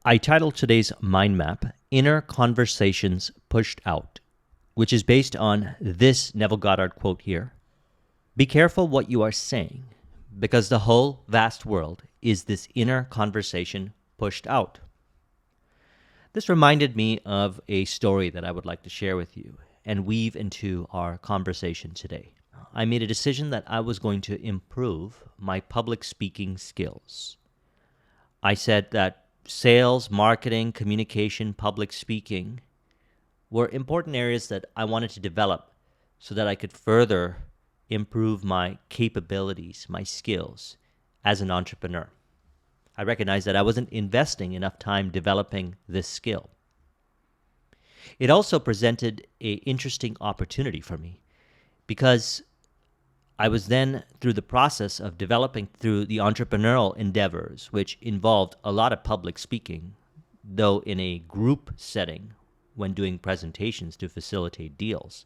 I titled today's mind map, Inner Conversations Pushed Out, which is based on this Neville Goddard quote here. Be careful what you are saying, because the whole vast world is this inner conversation pushed out. This reminded me of a story that I would like to share with you and weave into our conversation today. I made a decision that I was going to improve my public speaking skills. I said that sales, marketing, communication, public speaking were important areas that I wanted to develop so that I could further improve my capabilities, my skills as an entrepreneur. I recognized that I wasn't investing enough time developing this skill. It also presented an interesting opportunity for me because I was then through the process of developing through the entrepreneurial endeavors, which involved a lot of public speaking, though in a group setting when doing presentations to facilitate deals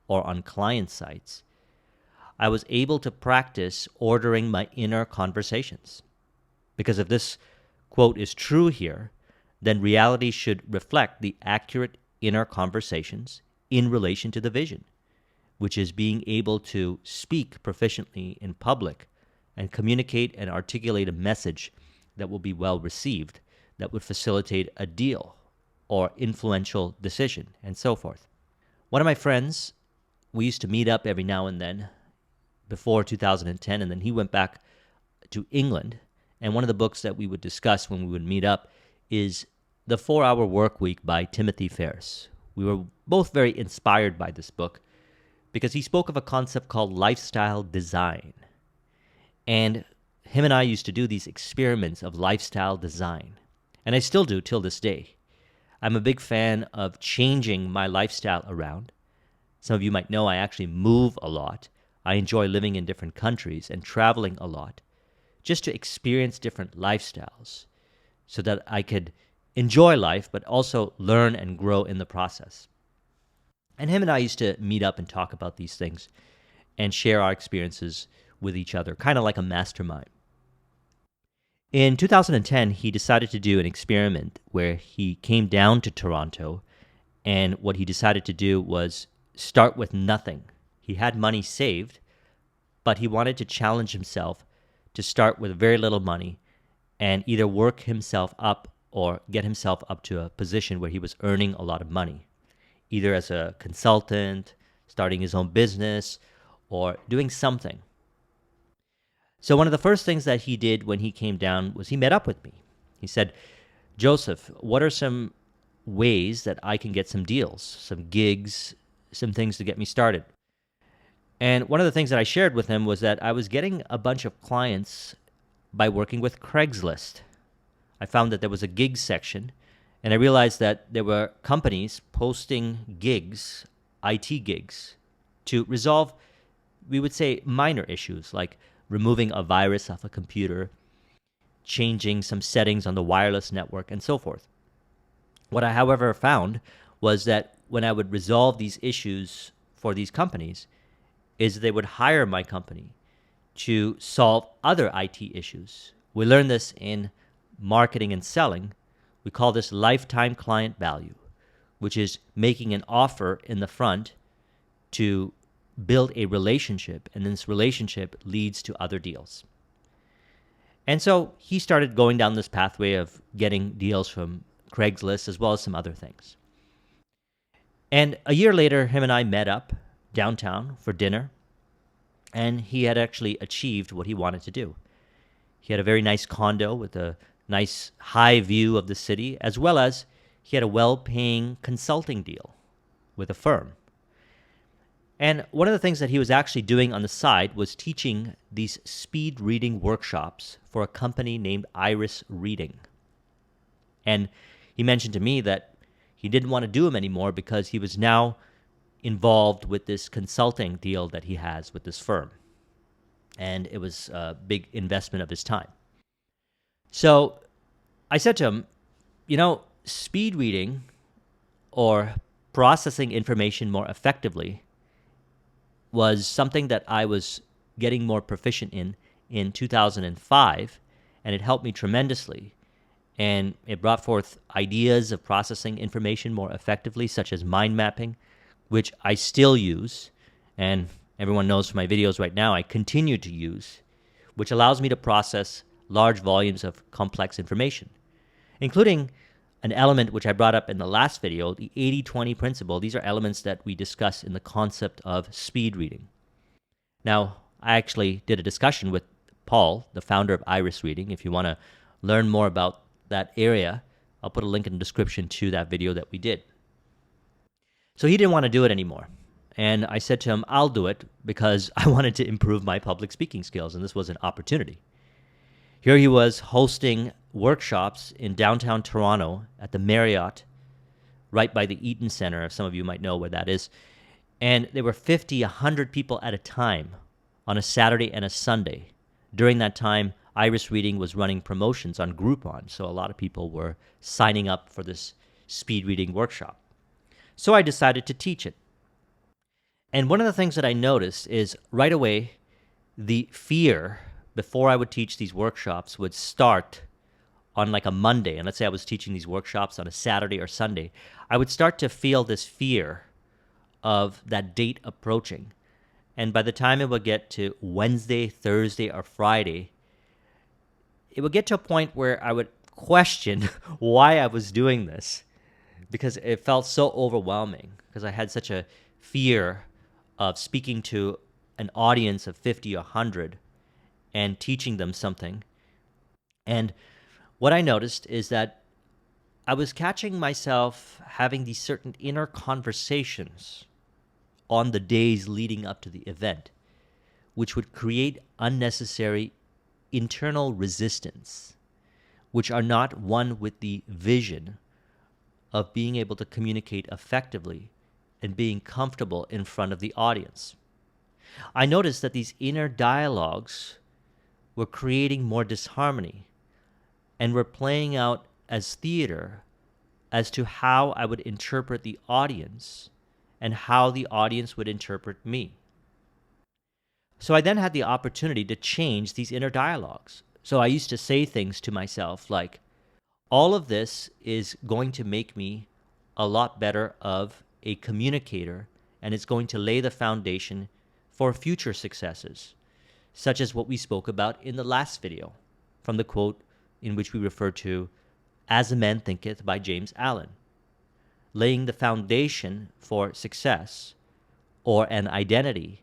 or on client sites. I was able to practice ordering my inner conversations. Because if this quote is true here, then reality should reflect the accurate inner conversations in relation to the vision, which is being able to speak proficiently in public and communicate and articulate a message that will be well received, that would facilitate a deal or influential decision, and so forth. One of my friends, we used to meet up every now and then before 2010, and then he went back to England. And one of the books that we would discuss when we would meet up is The 4-Hour Workweek by Timothy Ferriss. We were both very inspired by this book because he spoke of a concept called lifestyle design. And him and I used to do these experiments of lifestyle design. And I still do till this day. I'm a big fan of changing my lifestyle around. Some of you might know I actually move a lot. I enjoy living in different countries and traveling a lot, just to experience different lifestyles so that I could enjoy life, but also learn and grow in the process. And him and I used to meet up and talk about these things and share our experiences with each other, kind of like a mastermind. In 2010, he decided to do an experiment where he came down to Toronto, and what he decided to do was start with nothing. He had money saved, but he wanted to challenge himself to start with very little money and either work himself up or get himself up to a position where he was earning a lot of money, either as a consultant, starting his own business, or doing something. So one of the first things that he did when he came down was he met up with me. He said, Joseph, what are some ways that I can get some deals, some gigs, some things to get me started? And one of the things that I shared with him was that I was getting a bunch of clients by working with Craigslist. I found that there was a gigs section, and I realized that there were companies posting gigs, IT gigs, to resolve, we would say, minor issues like removing a virus off a computer, changing some settings on the wireless network, and so forth. What I, however, found was that when I would resolve these issues for these companies, is they would hire my company to solve other IT issues. We learned this in marketing and selling. We call this lifetime client value, which is making an offer in the front to build a relationship, and this relationship leads to other deals. And so he started going down this pathway of getting deals from Craigslist as well as some other things. And a year later, him and I met up downtown for dinner, and he had actually achieved what he wanted to do. He had a very nice condo with a nice high view of the city, as well as he had a well-paying consulting deal with a firm. And one of the things that he was actually doing on the side was teaching these speed reading workshops for a company named Iris Reading. And he mentioned to me that he didn't want to do them anymore because he was now involved with this consulting deal that he has with this firm. And it was a big investment of his time. So I said to him, speed reading or processing information more effectively was something that I was getting more proficient in 2005, and it helped me tremendously. and it brought forth ideas of processing information more effectively, such as mind mapping, which I still use, and everyone knows from my videos right now I continue to use, which allows me to process large volumes of complex information, including an element which I brought up in the last video, the 80-20 principle. These are elements that we discuss in the concept of speed reading. Now, I actually did a discussion with Paul, the founder of Iris Reading. If you want to learn more about that area, I'll put a link in the description to that video that we did. So he didn't want to do it anymore. And I said to him, I'll do it because I wanted to improve my public speaking skills, and this was an opportunity. Here he was hosting workshops in downtown Toronto at the Marriott, right by the Eaton Center, if some of you might know where that is. And there were 50, 100 people at a time on a Saturday and a Sunday. During that time, Iris Reading was running promotions on Groupon, so a lot of people were signing up for this speed reading workshop. So I decided to teach it. And one of the things that I noticed is right away, the fear before I would teach these workshops would start on like a Monday. And let's say I was teaching these workshops on a Saturday or Sunday. I would start to feel this fear of that date approaching. And by the time it would get to Wednesday, Thursday, or Friday, it would get to a point where I would question why I was doing this, because it felt so overwhelming, because I had such a fear of speaking to an audience of 50 or 100 and teaching them something. And what I noticed is that I was catching myself having these certain inner conversations on the days leading up to the event, which would create unnecessary internal resistance, which are not one with the vision of being able to communicate effectively and being comfortable in front of the audience. I noticed that these inner dialogues were creating more disharmony and were playing out as theater as to how I would interpret the audience and how the audience would interpret me. So I then had the opportunity to change these inner dialogues. So I used to say things to myself like, all of this is going to make me a lot better of a communicator, and it's going to lay the foundation for future successes, such as what we spoke about in the last video, from the quote in which we refer to, "As a man thinketh" by James Allen. Laying the foundation for success or an identity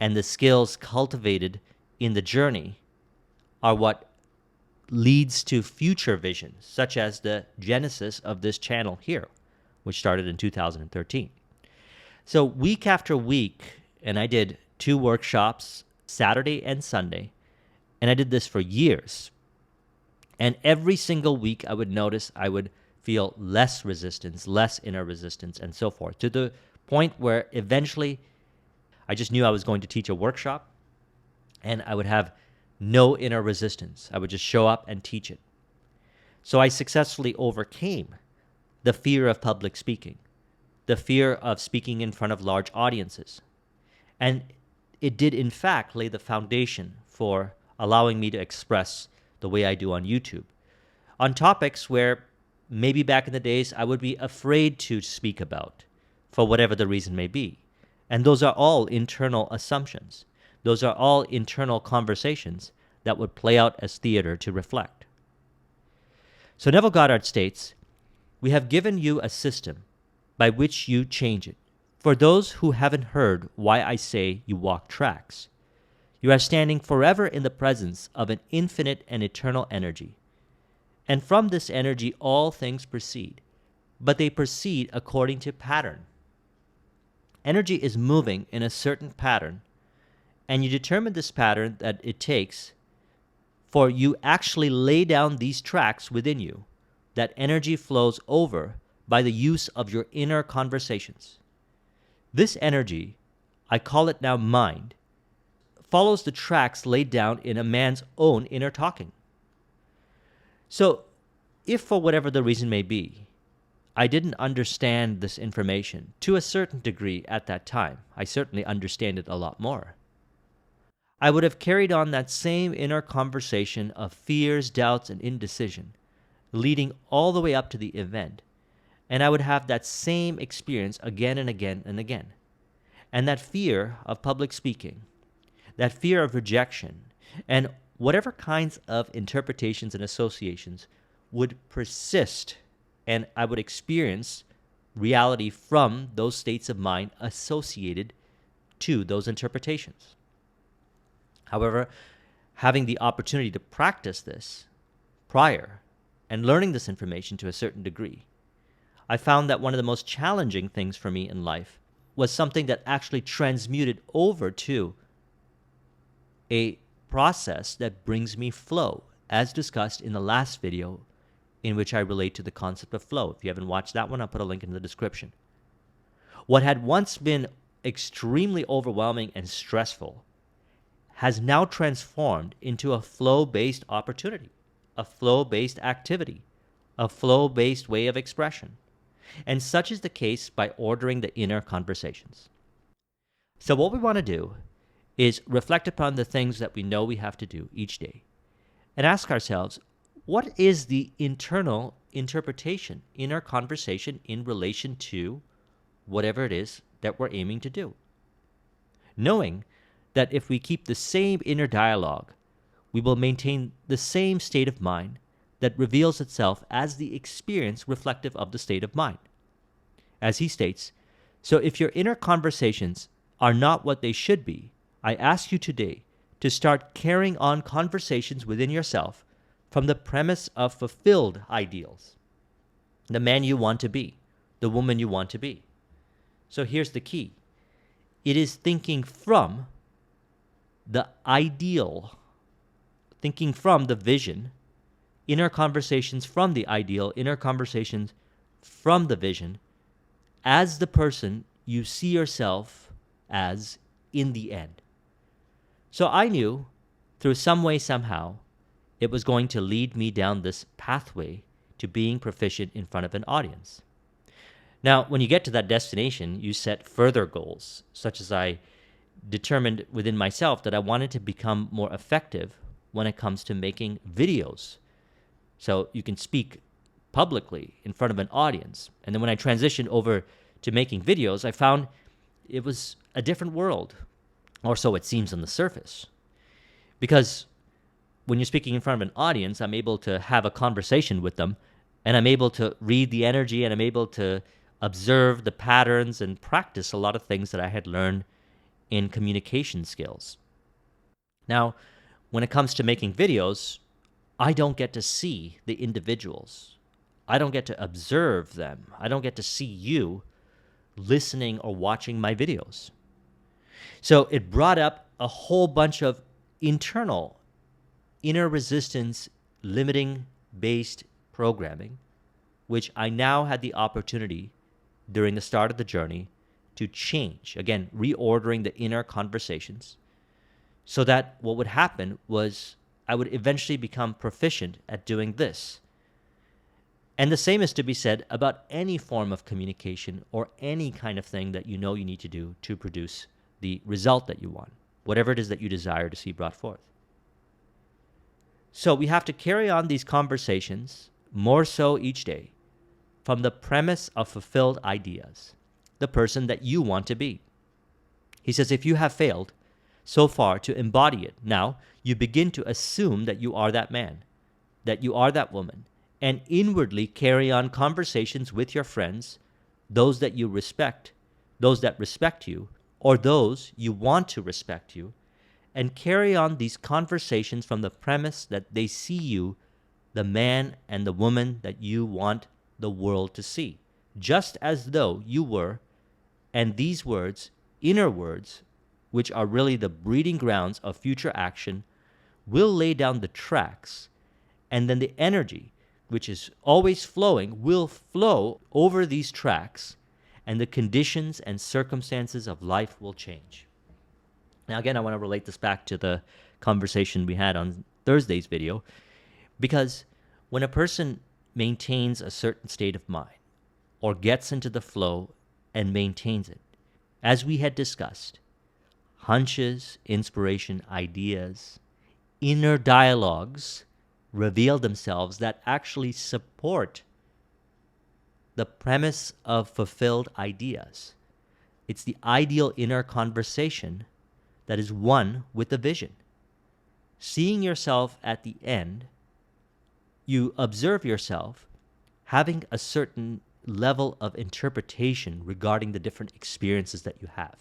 and the skills cultivated in the journey are what leads to future visions, such as the genesis of this channel here, which started in 2013. So week after week, and I did 2 workshops, Saturday and Sunday, and I did this for years. And every single week I would notice I would feel less resistance, less inner resistance, and so forth, to the point where eventually I just knew I was going to teach a workshop and I would have no inner resistance. I would just show up and teach it. So I successfully overcame the fear of public speaking, the fear of speaking in front of large audiences. And it did, in fact, lay the foundation for allowing me to express the way I do on YouTube, on topics where maybe back in the days I would be afraid to speak about, for whatever the reason may be. And those are all internal assumptions. Those are all internal conversations that would play out as theater to reflect. So Neville Goddard states, "We have given you a system by which you change it. For those who haven't heard why I say you walk tracks, you are standing forever in the presence of an infinite and eternal energy. And from this energy all things proceed, but they proceed according to pattern. Energy is moving in a certain pattern, and you determine this pattern that it takes for you actually lay down these tracks within you, that energy flows over by the use of your inner conversations. This energy, I call it now mind, follows the tracks laid down in a man's own inner talking." So, if for whatever the reason may be, I didn't understand this information to a certain degree at that time, I certainly understand it a lot more, I would have carried on that same inner conversation of fears, doubts, and indecision leading all the way up to the event. And I would have that same experience again and again and again. And that fear of public speaking, that fear of rejection, and whatever kinds of interpretations and associations would persist, and I would experience reality from those states of mind associated to those interpretations. However, having the opportunity to practice this prior and learning this information to a certain degree, I found that one of the most challenging things for me in life was something that actually transmuted over to a process that brings me flow, as discussed in the last video in which I relate to the concept of flow. If you haven't watched that one, I'll put a link in the description. What had once been extremely overwhelming and stressful has now transformed into a flow-based opportunity, a flow-based activity, a flow-based way of expression. And such is the case by ordering the inner conversations. So what we want to do is reflect upon the things that we know we have to do each day and ask ourselves, what is the internal interpretation, inner conversation in relation to whatever it is that we're aiming to do? Knowing that if we keep the same inner dialogue, we will maintain the same state of mind that reveals itself as the experience reflective of the state of mind. As he states, so if your inner conversations are not what they should be, I ask you today to start carrying on conversations within yourself from the premise of fulfilled ideals, the man you want to be, the woman you want to be. So here's the key. It is thinking from the ideal, thinking from the vision, inner conversations from the ideal, inner conversations from the vision, as the person you see yourself as in the end. So I knew, through some way, somehow, it was going to lead me down this pathway to being proficient in front of an audience. Now, when you get to that destination, you set further goals, such as I determined within myself that I wanted to become more effective when it comes to making videos. So you can speak publicly in front of an audience. And then when I transitioned over to making videos, I found it was a different world, or so it seems on the surface. Because when you're speaking in front of an audience, I'm able to have a conversation with them, and I'm able to read the energy, and I'm able to observe the patterns and practice a lot of things that I had learned in communication skills. Now, when it comes to making videos, I don't get to see the individuals. I don't get to observe them. I don't get to see you listening or watching my videos. So it brought up a whole bunch of internal, inner resistance, limiting based programming, which I now had the opportunity during the start of the journey to change. Again, reordering the inner conversations so that what would happen was I would eventually become proficient at doing this. And the same is to be said about any form of communication or any kind of thing that you know you need to do to produce the result that you want, whatever it is that you desire to see brought forth. So we have to carry on these conversations more so each day from the premise of fulfilled ideas, the person that you want to be. He says, if you have failed so far to embody it, now you begin to assume that you are that man, that you are that woman, and inwardly carry on conversations with your friends, those that you respect, those that respect you, or those you want to respect you, and carry on these conversations from the premise that they see you, the man and the woman that you want the world to see, just as though you were, and these words, inner words, which are really the breeding grounds of future action, will lay down the tracks, and then the energy, which is always flowing, will flow over these tracks, and the conditions and circumstances of life will change. Now, again, I want to relate this back to the conversation we had on Thursday's video, because when a person maintains a certain state of mind or gets into the flow and maintains it, as we had discussed, hunches, inspiration, ideas, inner dialogues reveal themselves that actually support the premise of fulfilled ideas. It's the ideal inner conversation that is one with the vision. Seeing yourself at the end, you observe yourself having a certain level of interpretation regarding the different experiences that you have.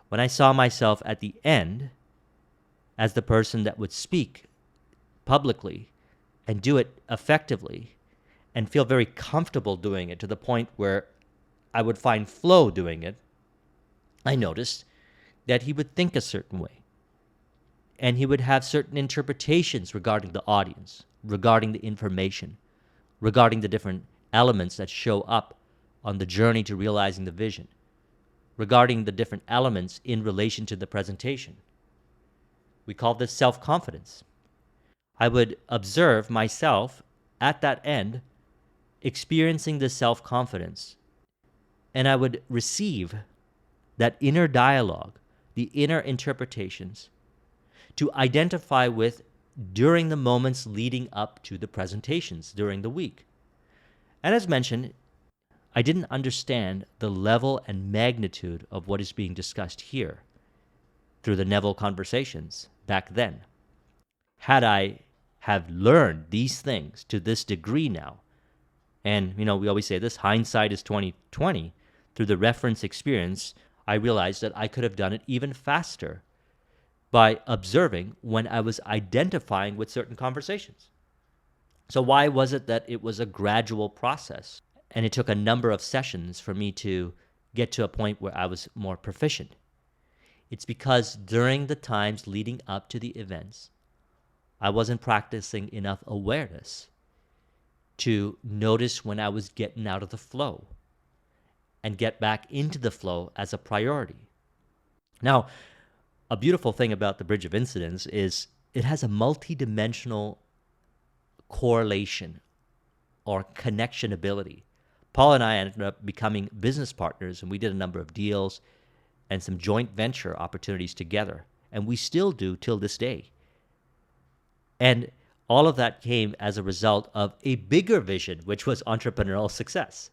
When I saw myself at the end as the person that would speak publicly and do it effectively and feel very comfortable doing it to the point where I would find flow doing it, I noticed that he would think a certain way. And he would have certain interpretations regarding the audience, regarding the information, regarding the different elements that show up on the journey to realizing the vision, regarding the different elements in relation to the presentation. We call this self-confidence. I would observe myself at that end experiencing this self-confidence, and I would receive that inner dialogue, the inner interpretations, to identify with during the moments leading up to the presentations during the week. And as mentioned, I didn't understand the level and magnitude of what is being discussed here through the Neville conversations back then. Had I have learned these things to this degree now, and we always say this, hindsight is 20/20, through the reference experience, I realized that I could have done it even faster by observing when I was identifying with certain conversations. So why was it that it was a gradual process and it took a number of sessions for me to get to a point where I was more proficient? It's because during the times leading up to the events, I wasn't practicing enough awareness to notice when I was getting out of the flow and get back into the flow as a priority. Now, a beautiful thing about the Bridge of Incidence is it has a multidimensional correlation or connection ability. Paul and I ended up becoming business partners, and we did a number of deals and some joint venture opportunities together, and we still do till this day. And all of that came as a result of a bigger vision, which was entrepreneurial success.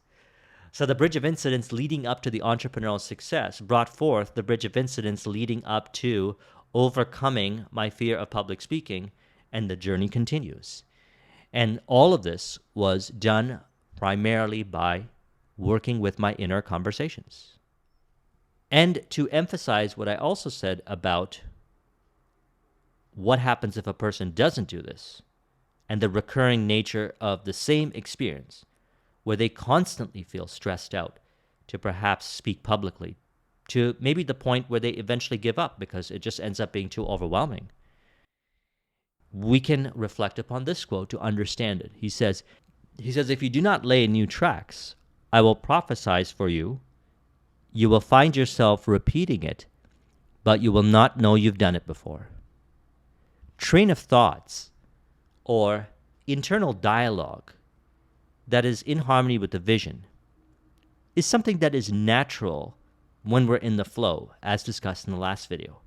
So the Bridge of Incidence leading up to the entrepreneurial success brought forth the Bridge of Incidence leading up to overcoming my fear of public speaking, and the journey continues. And all of this was done primarily by working with my inner conversations. And to emphasize what I also said about what happens if a person doesn't do this, and the recurring nature of the same experience, where they constantly feel stressed out to perhaps speak publicly, to maybe the point where they eventually give up because it just ends up being too overwhelming. We can reflect upon this quote to understand it. He says, if you do not lay new tracks, I will prophesy for you. You will find yourself repeating it, but you will not know you've done it before. Train of thoughts or internal dialogue that is in harmony with the vision is something that is natural when we're in the flow, as discussed in the last video.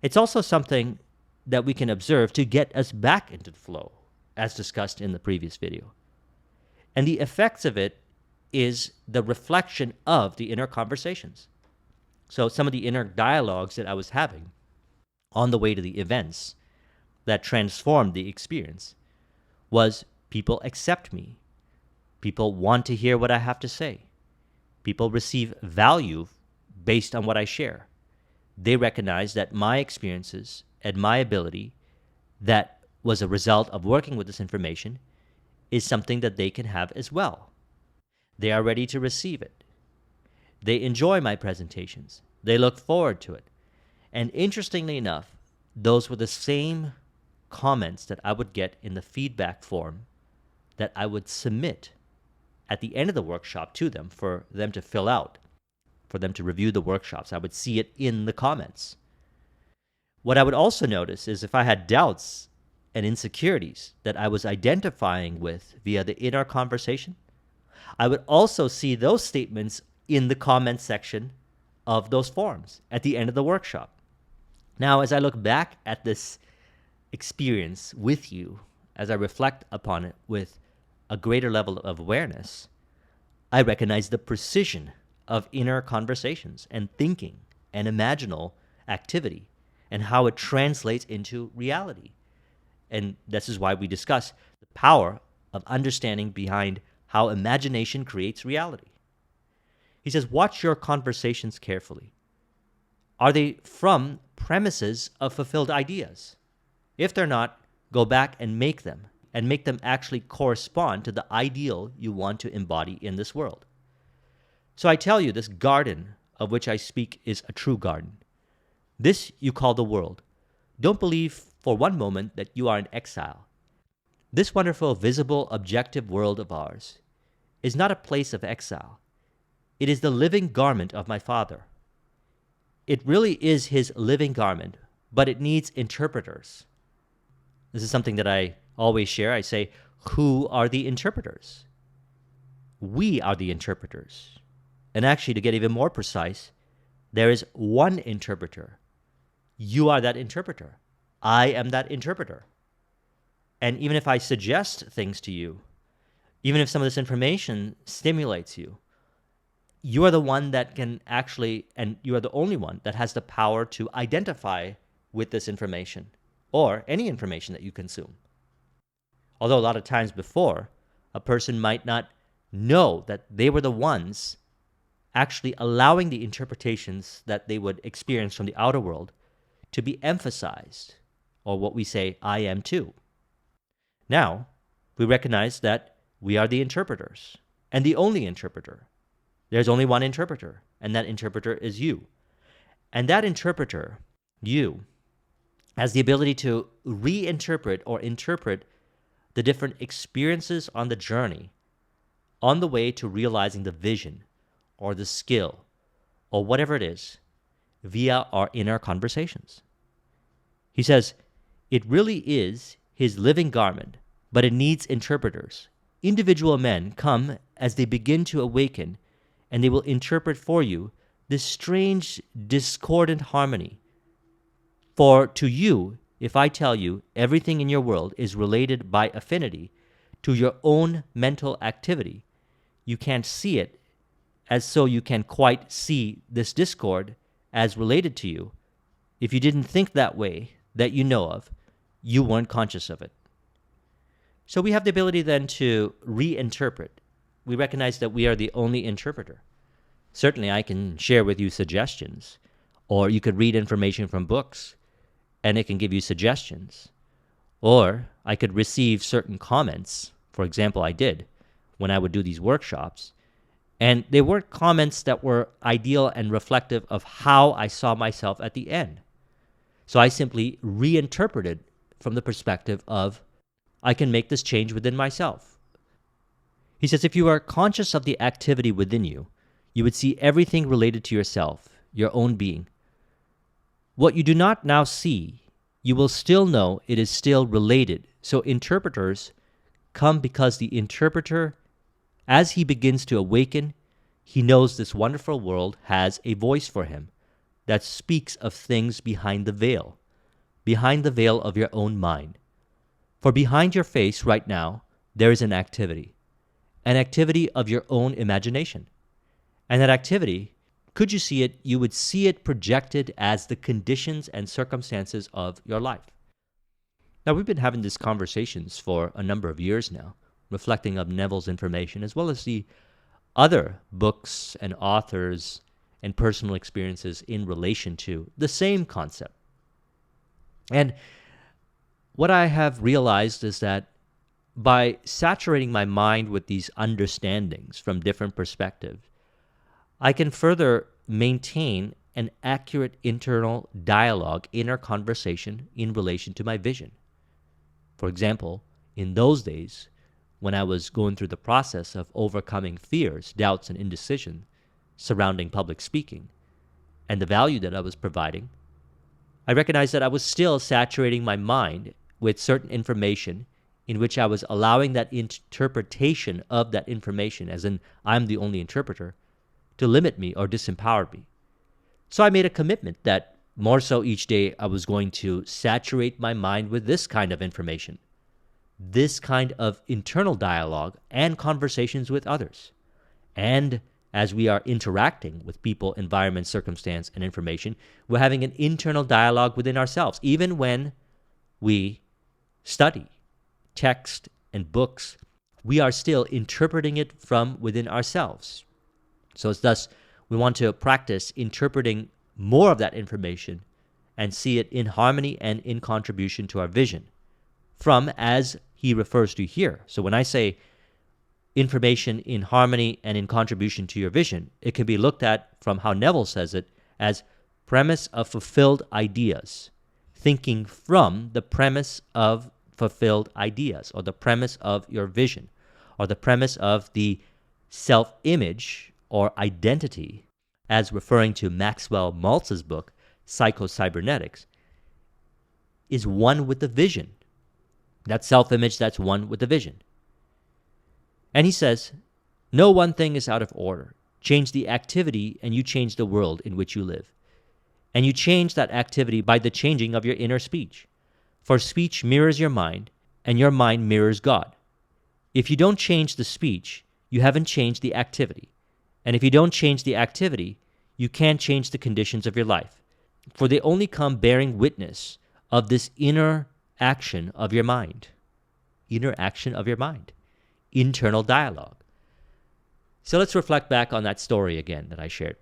It's also something that we can observe to get us back into the flow, as discussed in the previous video. And the effects of it is the reflection of the inner conversations. So some of the inner dialogues that I was having on the way to the events that transformed the experience was people accept me. People want to hear what I have to say. People receive value based on what I share. They recognize that my experiences and my ability that was a result of working with this information is something that they can have as well. They are ready to receive it. They enjoy my presentations. They look forward to it. And interestingly enough, those were the same comments that I would get in the feedback form that I would submit at the end of the workshop to them for them to fill out, for them to review the workshops. I would see it in the comments. What I would also notice is if I had doubts and insecurities that I was identifying with via the inner conversation, I would also see those statements in the comment section of those forums at the end of the workshop. Now, as I look back at this experience with you, as I reflect upon it with a greater level of awareness, I recognize the precision of inner conversations and thinking and imaginal activity and how it translates into reality. And this is why we discuss the power of understanding behind how imagination creates reality. He says, watch your conversations carefully. Are they from premises of fulfilled ideas? If they're not, go back and make them actually correspond to the ideal you want to embody in this world. So I tell you, this garden of which I speak is a true garden. This you call the world. Don't believe for one moment that you are in exile. This wonderful, visible, objective world of ours is not a place of exile. It is the living garment of my Father. It really is his living garment, but it needs interpreters. This is something that I always share. I say, who are the interpreters? We are the interpreters. And actually, to get even more precise, there is one interpreter. You are that interpreter. I am that interpreter. And even if I suggest things to you, even if some of this information stimulates you, you are the one that can actually, and you are the only one that has the power to identify with this information or any information that you consume. Although a lot of times before, a person might not know that they were the ones actually allowing the interpretations that they would experience from the outer world to be emphasized, or what we say, I am too. Now, we recognize that we are the interpreters, and the only interpreter. There's only one interpreter, and that interpreter is you. And that interpreter, you, has the ability to reinterpret or interpret the different experiences on the journey, on the way to realizing the vision, or the skill, or whatever it is, via our inner conversations. He says, it really is his living garment, but it needs interpreters. Individual men come as they begin to awaken, and they will interpret for you this strange, discordant harmony. For to you, if I tell you everything in your world is related by affinity to your own mental activity, you can't see it as so you can quite see this discord as related to you. If you didn't think that way, that you know of, you weren't conscious of it. So we have the ability then to reinterpret. We recognize that we are the only interpreter. Certainly I can share with you suggestions, or you could read information from books, and it can give you suggestions. Or I could receive certain comments. For example, I did when I would do these workshops. And they weren't comments that were ideal and reflective of how I saw myself at the end. So I simply reinterpreted from the perspective of, I can make this change within myself. He says, if you are conscious of the activity within you, you would see everything related to yourself, your own being. What you do not now see, you will still know it is still related. So interpreters come because the interpreter, as he begins to awaken, he knows this wonderful world has a voice for him that speaks of things behind the veil of your own mind. For behind your face right now, there is an activity of your own imagination. And that activity, could you see it, you would see it projected as the conditions and circumstances of your life. Now, we've been having these conversations for a number of years now, reflecting on Neville's information, as well as the other books and authors and personal experiences in relation to the same concept. And what I have realized is that by saturating my mind with these understandings from different perspectives, I can further maintain an accurate internal dialogue, inner conversation in relation to my vision. For example, in those days, when I was going through the process of overcoming fears, doubts, and indecision surrounding public speaking, and the value that I was providing, I recognized that I was still saturating my mind with certain information in which I was allowing that interpretation of that information, as in I'm the only interpreter, to limit me or disempower me. So I made a commitment that more so each day, I was going to saturate my mind with this kind of information, this kind of internal dialogue and conversations with others. And as we are interacting with people, environment, circumstance, and information, we're having an internal dialogue within ourselves. Even when we study text and books, we are still interpreting it from within ourselves. So it's thus, we want to practice interpreting more of that information and see it in harmony and in contribution to our vision from, as he refers to here. So when I say information in harmony and in contribution to your vision, it can be looked at from how Neville says it as premise of fulfilled ideas, thinking from the premise of fulfilled ideas, or the premise of your vision, or the premise of the self-image or identity, as referring to Maxwell Maltz's book, Psycho-Cybernetics, is one with the vision. That self-image that's one with the vision. And he says, no one thing is out of order. Change the activity and you change the world in which you live. And you change that activity by the changing of your inner speech. For speech mirrors your mind, and your mind mirrors God. If you don't change the speech, you haven't changed the activity. And if you don't change the activity, you can't change the conditions of your life. For they only come bearing witness of this inner action of your mind. Inner action of your mind. Internal dialogue. So let's reflect back on that story again that I shared.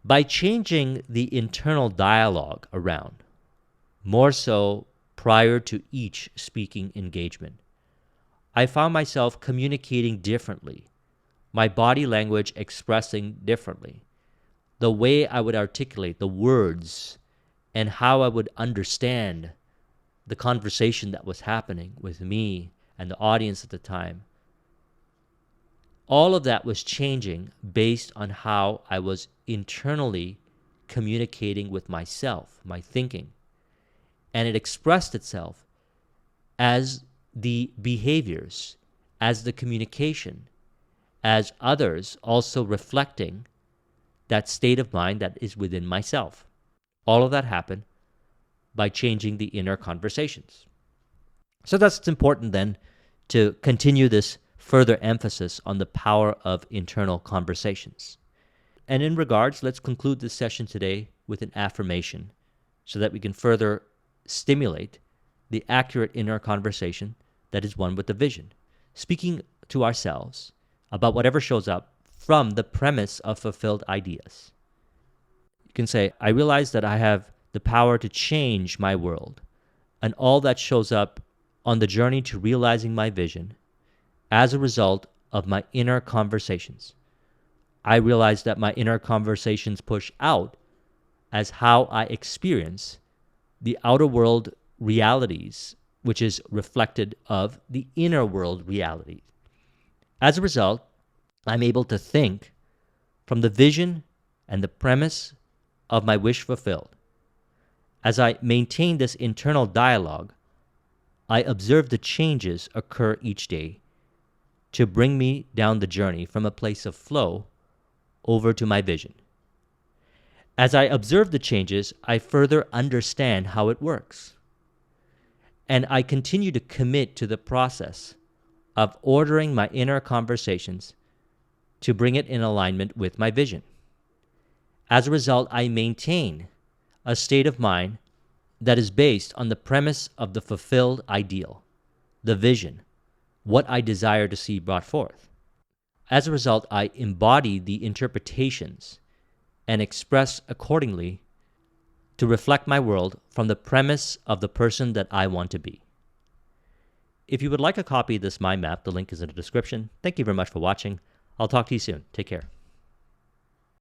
By changing the internal dialogue around, more so prior to each speaking engagement, I found myself communicating differently, my body language expressing differently, the way I would articulate the words and how I would understand the conversation that was happening with me and the audience at the time. All of that was changing based on how I was internally communicating with myself, my thinking. And it expressed itself as the behaviors, as the communication, as others also reflecting that state of mind that is within myself. All of that happened by changing the inner conversations. So that's important then to continue this further emphasis on the power of internal conversations. And in regards, let's conclude this session today with an affirmation so that we can further stimulate the accurate inner conversation that is one with the vision, speaking to ourselves about whatever shows up from the premise of fulfilled ideas. You can say, I realize that I have the power to change my world and all that shows up on the journey to realizing my vision as a result of my inner conversations. I realize that my inner conversations push out as how I experience the outer world realities, which is reflected of the inner world reality. As a result, I'm able to think from the vision and the premise of my wish fulfilled. As I maintain this internal dialogue, I observe the changes occur each day to bring me down the journey from a place of flow over to my vision. As I observe the changes, I further understand how it works. And I continue to commit to the process of ordering my inner conversations to bring it in alignment with my vision. As a result, I maintain a state of mind that is based on the premise of the fulfilled ideal, the vision, what I desire to see brought forth. As a result, I embody the interpretations and express accordingly to reflect my world from the premise of the person that I want to be. If you would like a copy of this mind map, the link is in the description. Thank you very much for watching. I'll talk to you soon. Take care.